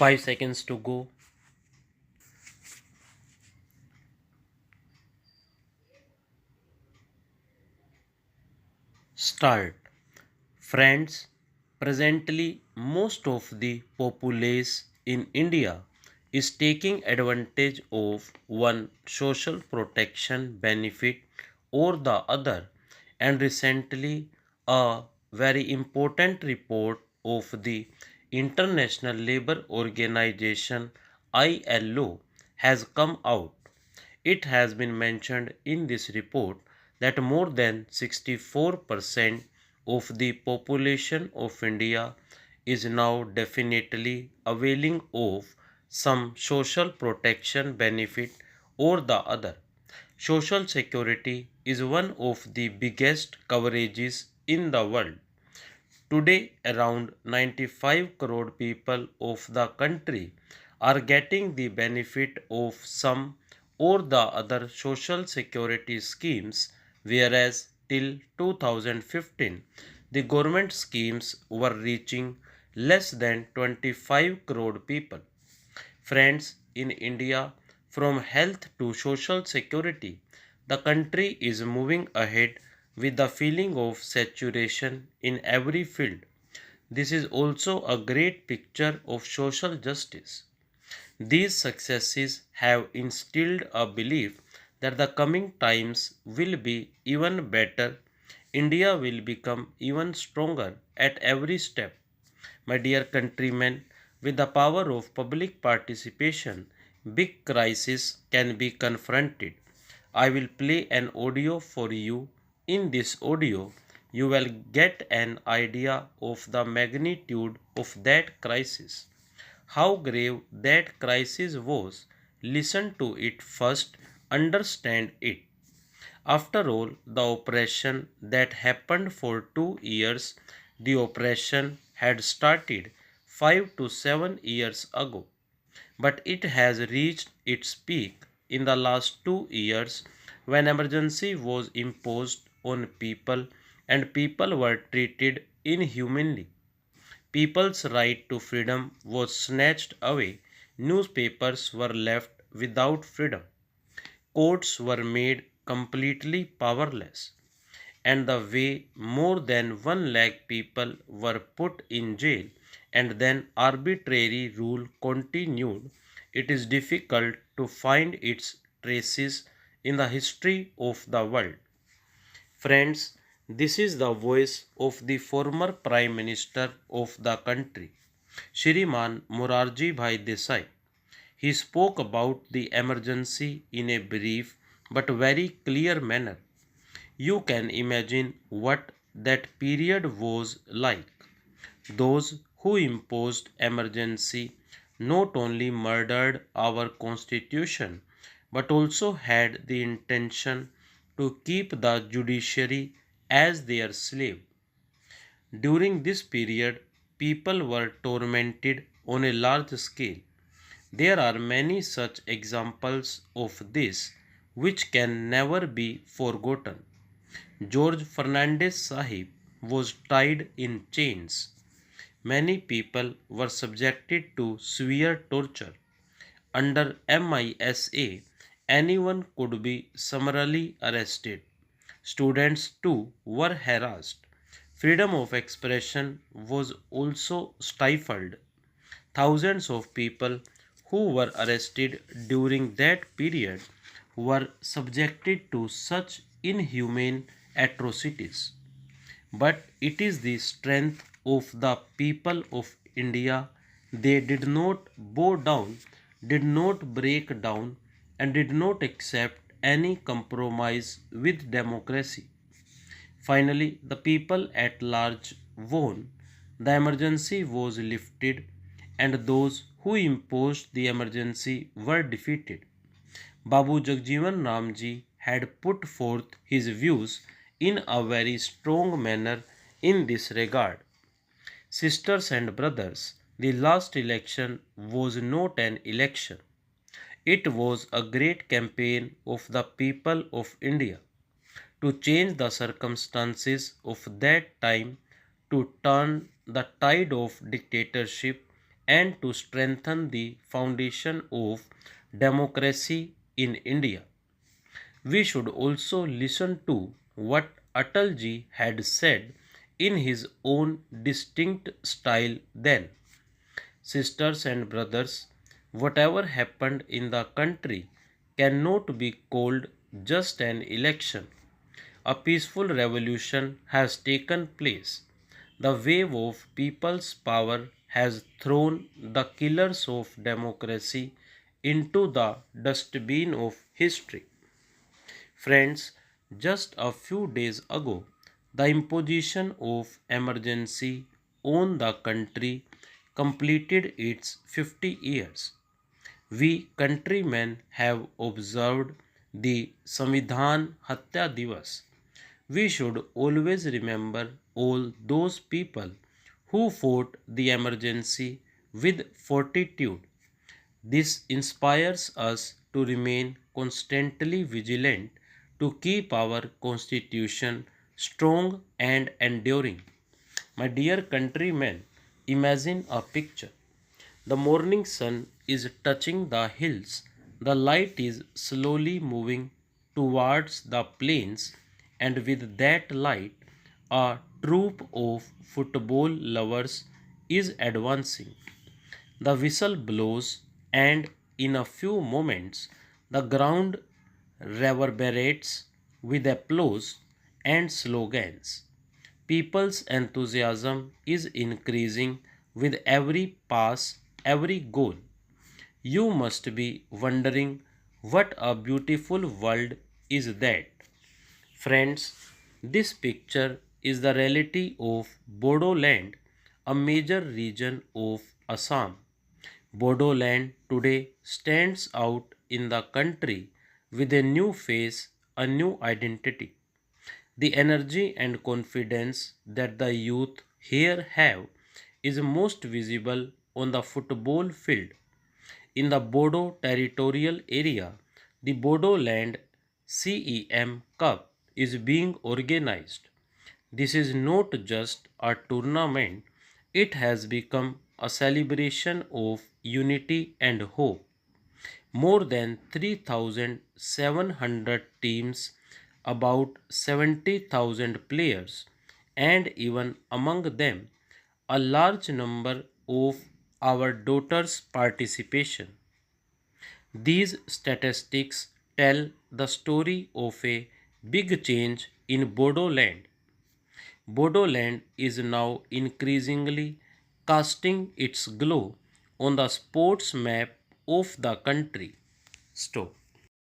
5 seconds to go. Start. Friends, presently most of the populace in India is taking advantage of one social protection benefit or the other, and recently a very important report of the International Labour Organization ILO has come out. It has been mentioned in this report that more than 64% of the population of India is now definitely availing of some social protection benefit or the other. Social security is one of the biggest coverages in the world. Today, around 95 crore people of the country are getting the benefit of some or the other social security schemes, whereas till 2015 the government schemes were reaching less than 25 crore people. Friends, in India, from health to social security, the country is moving ahead with the feeling of saturation in every field. This is also a great picture of social justice. These successes have instilled a belief that the coming times will be even better. India will become even stronger at every step. My dear countrymen, with the power of public participation, big crises can be confronted. I will play an audio for you. In this audio, you will get an idea of the magnitude of that crisis. How grave that crisis was, listen to it first, understand it. After all, the oppression that happened for 2 years, the oppression had started 5 to 7 years ago, but it has reached its peak in the last 2 years when emergency was imposed on people and people were treated inhumanly. People's right to freedom was snatched away. Newspapers were left without freedom. Courts were made completely powerless. And the way more than 1 lakh people were put in jail and then arbitrary rule continued, it is difficult to find its traces in the history of the world. Friends, this is the voice of the former Prime Minister of the country, Shriman Morarji Bhai Desai. He spoke about the emergency in a brief but very clear manner. You can imagine what that period was like. Those who imposed emergency not only murdered our constitution but also had the intention to keep the judiciary as their slave. During this period, people were tormented on a large scale. There are many such examples of this which can never be forgotten. George Fernandez Sahib was tied in chains. Many people were subjected to severe torture. Under MISA, anyone could be summarily arrested. Students too were harassed. Freedom of expression was also stifled. Thousands of people who were arrested during that period were subjected to such inhumane atrocities. But it is the strength of the people of India. They did not bow down, did not break down, and did not accept any compromise with democracy. Finally, the people at large won. The emergency was lifted, and those who imposed the emergency were defeated. Babu Jagjivan Ramji had put forth his views in a very strong manner in this regard. Sisters and brothers, the last election was not an election. It was a great campaign of the people of India to change the circumstances of that time, to turn the tide of dictatorship and to strengthen the foundation of democracy in India. We should also listen to what Atalji had said in his own distinct style then. Sisters and brothers, whatever happened in the country cannot be called just an election. A peaceful revolution has taken place. The wave of people's power has thrown the killers of democracy into the dustbin of history. Friends, just a few days ago, the imposition of emergency on the country completed its 50 years. We countrymen have observed the Samvidhan Hatya Divas. We should always remember all those people who fought the emergency with fortitude. This inspires us to remain constantly vigilant to keep our constitution strong and enduring. My dear countrymen, imagine a picture. The morning sun is touching the hills, the light is slowly moving towards the plains, and with that light, a troop of football lovers is advancing. The whistle blows, and in a few moments, the ground reverberates with applause and slogans. People's enthusiasm is increasing with every pass, every goal. You must be wondering what a beautiful world is that. Friends, this picture is the reality of Bodoland, a major region of Assam. Bodoland today stands out in the country with a new face, a new identity. The energy and confidence that the youth here have is most visible on the football field. In the Bodo territorial area, the Bodoland CEM Cup is being organized. This is not just a tournament, it has become a celebration of unity and hope. More than 3,700 teams, about 70,000 players, and even among them, a large number of our daughters' participation. These statistics tell the story of a big change in Bodoland. Bodoland is now increasingly casting its glow on the sports map of the country. Stop.